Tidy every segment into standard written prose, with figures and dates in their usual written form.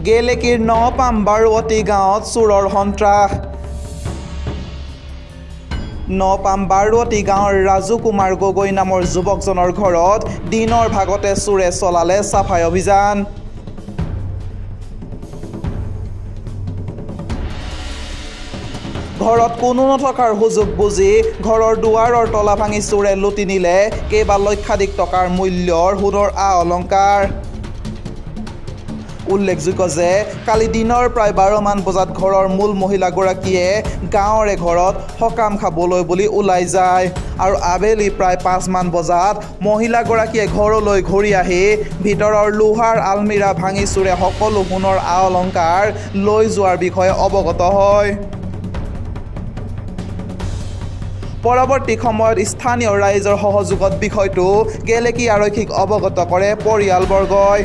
গেলেকীৰ নপামবাৰুৱতী গাঁৱত চোৰৰ সন্ত্ৰাস নপামবাৰুৱতী গাঁৱৰ ৰাজু কুমাৰ গগৈ নামৰ যুৱকজনৰ ঘৰত দিনৰ ভাগতে চোৰে চলালে চাফাই অভিযান ঘৰত কোনো নথকাৰ সুযোগ বুজি ঘৰৰ দুৱাৰৰ তলা ভাঙি চোৰে লুটি নিলে কেইবা লক্ষাধিক টকাৰ মূল্যৰ সোণৰ অলংকাৰ উল্লেখযোগ্য যে কালি দিনৰ প্ৰায় 12 মান বজাত ঘৰৰ মূল মহিলাগৰাকীয়ে গাঁৱৰে ঘৰত সকাম খাবলৈ বুলি ওলাই যায় আৰু আবেলি প্ৰায় 5 মান বজাত মহিলাগৰাকীয়ে ঘৰলৈ ঘূৰি আহি ভিতৰৰ লোহাৰ আলমিৰা ভাঙি চোৰে সকলো সোণৰ অলংকাৰ লৈ যোৱাৰ বিষয়ে অৱগত হয় পৰৱৰ্তী সময়ত স্থানীয় ৰাইজৰ সহযোগত বিষয়টো গেলেকী আৰক্ষীক অৱগত কৰে পৰিয়ালবৰ্গই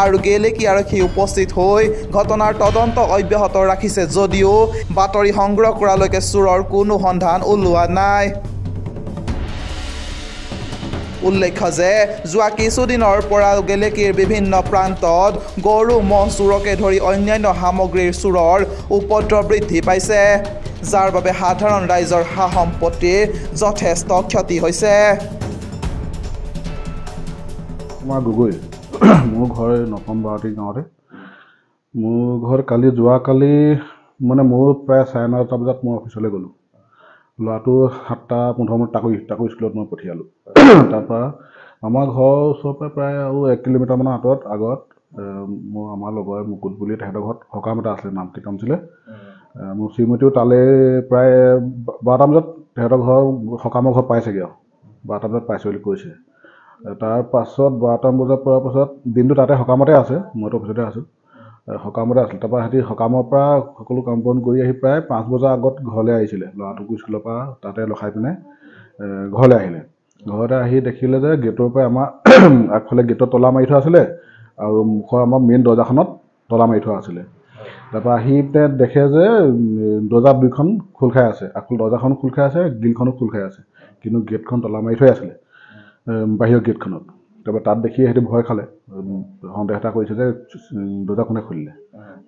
আৰু গেলেকী আৰক্ষী উপস্থিত হৈ ঘটনাৰ তদন্ত অব্যাহত ৰাখিছে যদিও বাতৰি সংগ্ৰহ কৰালৈকে চোৰৰ কোনো সন্ধান ওলোৱা নাই উল্লেখ্য যে যোৱা কিছুদিনৰ পৰা গেলেকীৰ বিভিন্ন প্ৰান্তত গৰু ম'হ চোৰকে ধৰি অন্যান্য সামগ্ৰীৰ চোৰৰ উপদ্ৰৱ বৃদ্ধি পাইছে যাৰ বাবে সাধাৰণ ৰাইজৰ সা সম্পত্তিৰ যথেষ্ট ক্ষতি হৈছে তোমাৰ গগৈ মোৰ ঘৰ নপামবাৰুৱতী গাঁৱতে মোৰ ঘৰ যোৱাকালি মানে মোৰ প্ৰায় 9:30 বজাত মই অফিচলৈ গ'লোঁ ল'ৰাটো 7:15 মানত তাকো স্কুলত মই পঠিয়ালোঁ তাৰপৰা আমাৰ ঘৰৰ ওচৰৰ পৰা প্ৰায় আৰু 1 কিলোমিটাৰমানৰ আগত মোৰ আমাৰ লগৰ মুকুট বুলি তেহেঁতৰ ঘৰত সকাম এটা আছিলে নাম কীৰ্তন আছিলে মোৰ শ্ৰীমতীও তালৈ প্ৰায় 12টা বজাত তেহেঁতৰ ঘৰ সকামৰ ঘৰ পাইছেগৈ আৰু 12টা বজাত পাইছে বুলি কৈছে তাৰ পাছত 12টা বজাত পোৱাৰ পাছত দিনটো তাতে সকামতে আছে মইতো অফিচতে আছোঁ সকামতে আছিল তাৰপৰা সিহঁতি সকামৰ পৰা সকলো কাম বন কৰি আহি প্ৰায় 5 বজাৰ আগত ঘৰলৈ আহিছিলে ল'ৰাটোকো স্কুলৰ পৰা তাতে ৰখাই পিনে ঘৰলৈ আহিলে ঘৰতে আহি দেখিলে যে গেটৰ পৰা আমাৰ আগফালে গেটত তলা মাৰি থোৱা আছিলে আৰু মুখৰ আমাৰ মেইন দৰ্জাখনত তলা মাৰি থোৱা আছিলে তাৰপৰা আহি পিনে দেখে যে দৰ্জা দুইখন খোল খাই আছে আগফালে দৰ্জাখন খোল খাই আছে গ্ৰিলখনো খোল খাই আছে কিন্তু গেটখন তলা মাৰি থোৱা আছিলে বাহিৰৰ গেটখনত তাৰপৰা তাত দেখি সিহঁতি ভয় খালে সন্দেহ এটা কৰিছে যে দৰ্জা কোনে খুলিলে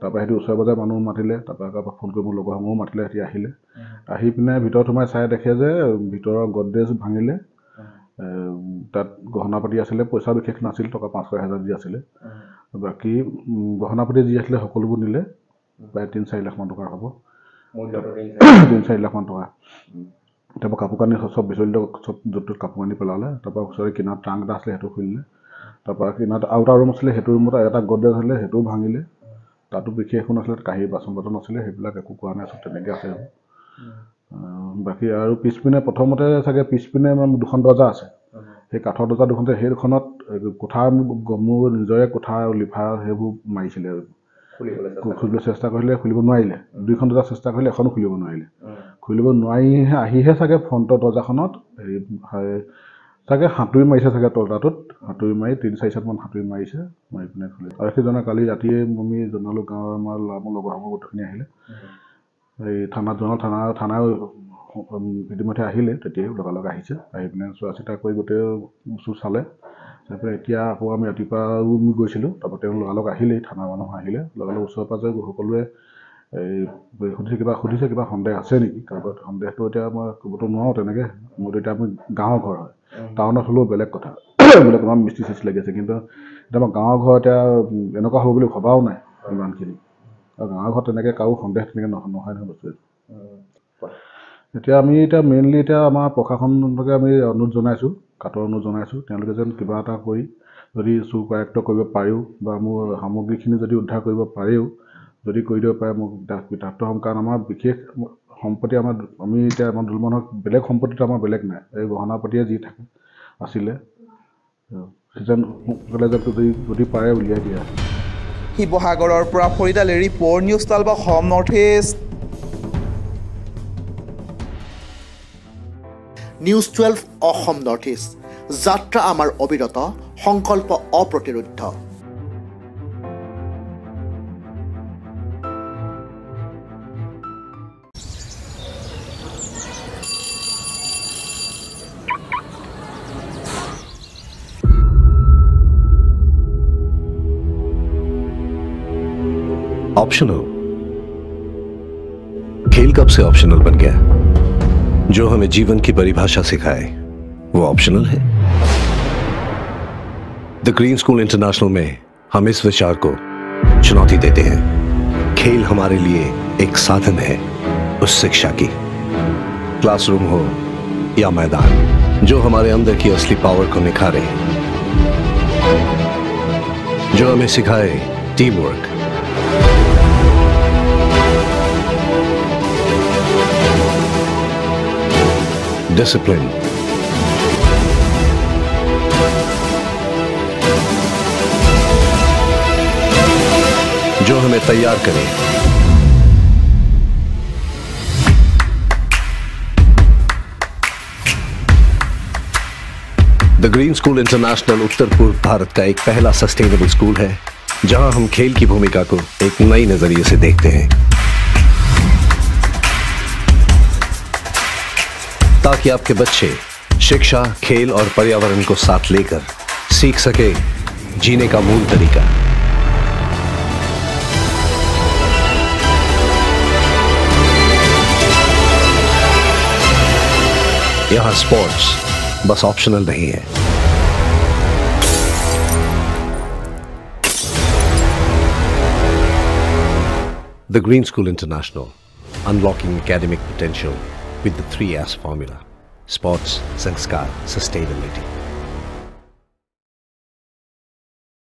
তাৰপৰা সিহঁতি ওচৰে পাজৰে মানুহ মাতিলে তাৰপৰা ফোন কৰি মোৰ লগৰসমূহ মাতিলে সিহঁতি আহিলে আহি পিনে ভিতৰত সোমাই চাই দেখে যে ভিতৰৰ গডৰেজ ভাঙিলে তাত গহনা পাতি আছিলে পইচা বিশেষ নাছিল টকা 500,000 যি আছিলে বাকী গহনা পাতি যি আছিলে সকলোবোৰ নিলে প্ৰায় 3-4 লাখ মান টকাৰ হ'ব 3-4 লাখ মান টকা তাৰপৰা কাপোৰ কানি চব বিচলিত চব য'ত কাপোৰ কানি পেলালে তাৰপৰা ওচৰৰে কিনাৰত ট্ৰাংক এটা আছিলে সেইটো খুলিলে তাৰপৰা কিনাৰত আৰু এটা ৰুম আছিলে সেইটো ৰুমত এটা গডৰেজ আছিলে সেইটোও ভাঙিলে তাতো বিশেষ একো নাছিলে কাঁহী বাচন বৰ্তন আছিলে সেইবিলাক একো কোৱা নাই চব তেনেকৈ আছে বাকী আৰু পিছপিনে প্ৰথমতে চাগে পিছপিনে দুখন দৰ্জা আছে সেই কাঠৰ দৰ্জা দুখনতে সেই দুখনত কোঠাৰ মোৰ নিজৰে কোঠাৰ লিভাৰ সেইবোৰ মাৰিছিলে খুলিবলৈ চেষ্টা কৰিলে খুলিব নোৱাৰিলে দুইখন দৰ্জা চেষ্টা কৰিলে এখনো খুলিব নোৱাৰিলে খুলিব নোৱাৰি আহিহে চাগে ফ্ৰণ্টৰ দৰ্জাখনত হেৰি চাগে হাতুৰি মাৰিছে চাগে তলটাটোত হাতুৰি মাৰি 3-4 চাটমান হাতুৰি মাৰিছে মাৰি পিনে খুলিলে আৰু সেইজনে কালি ৰাতিয়ে আমি জনালোঁ গাঁৱৰ আমাৰ লগৰসমূহ গোটেইখিনি আহিলে এই থানাত জনাল থানাও ইতিমধ্যে আহিলে তেতিয়াই লগালগ আহিছে আহি পিনে চোৱা চিতা কৰি গোটেই বস্তু চালে তাৰপৰা এতিয়া আকৌ আমি ৰাতিপুৱাও গৈছিলোঁ তাৰপৰা তেওঁ লগালগ আহিলেই থানাৰ মানুহ আহিলে লগালগ ওচৰে পাজৰে সকলোৱে এই সুধিছে কিবা সন্দেহ আছে নেকি কাৰোবাৰ সন্দেহটো এতিয়া মই ক'বতো নোৱাৰোঁ তেনেকৈ মোৰতো এতিয়া আমি গাঁৱৰ ঘৰ হয় টাউনত হ'লেও বেলেগ কথা বোলে তোমাৰ মিস্ত্ৰী চিস্ত্ৰী লাগি আছে কিন্তু এতিয়া আমাৰ গাঁৱৰ ঘৰ এতিয়া এনেকুৱা হ'ব বুলি ভবাও নাই ইমানখিনি আৰু গাঁৱৰ ঘৰত তেনেকৈ কাৰো সন্দেহ তেনেকৈ নহয় বস্তু এতিয়া আমি মেইনলি এতিয়া আমাৰ প্ৰশাসনকে আমি অনুৰোধ জনাইছোঁ কাটৰ অনুৰোধ জনাইছোঁ তেওঁলোকে যেন কিবা এটা কৰি যদি চোৰ কৰায়ত্ব কৰিব পাৰেও বা মোৰ সামগ্ৰীখিনি যদি উদ্ধাৰ কৰিব পাৰেও যদি কৰি দিব পাৰে মোক কৃতাৰ্থ হ'ম কাৰণ আমাৰ বিশেষ সম্পত্তি আমি এতিয়া আমাৰ দুলমানৰ বেলেগ সম্পত্তিটো আমাৰ বেলেগ নাই এই গহনা পাতিয়ে যি থাকে আছিলে যেন যদি পাৰে উলিয়াই দিয়া শিৱসাগৰৰ পৰা ফৰিদ আলীৰ report news 12 Assam north east news 12 Assam north east যাত্ৰা আমাৰ অবিৰত সংকল্প অপ্ৰতিৰোধ্য ऑप्शनल? खेल कब से ऑप्शनल बन गया? जो हमें जीवन की परिभाषा सिखाए वो ऑप्शनल है। द ग्रीन स्कूल इंटरनेशनल में हम इस विचार को चुनौती देते हैं। खेल हमारे लिए एक साधन है उस शिक्षा की। क्लासरूम हो या मैदान, जो हमारे अंदर की असली पावर को निखारे, जो हमें सिखाए टीम वर्क, डिसिप्लिन, जो हमें तैयार करे द ग्रीन स्कूल इंटरनेशनल उत्तर पूर्व भारत का एक पहला सस्टेनेबल स्कूल है, जहां हम खेल की भूमिका को एक नई नजरिए से देखते हैं, ताकि आपके बच्चे शिक्षा, खेल और पर्यावरण को साथ लेकर सीख सके जीने का मूल तरीका। यहां स्पोर्ट्स बस ऑप्शनल नहीं है। The green school international, unlocking academic potential with the 3S formula: sports, sanskar, sustainability.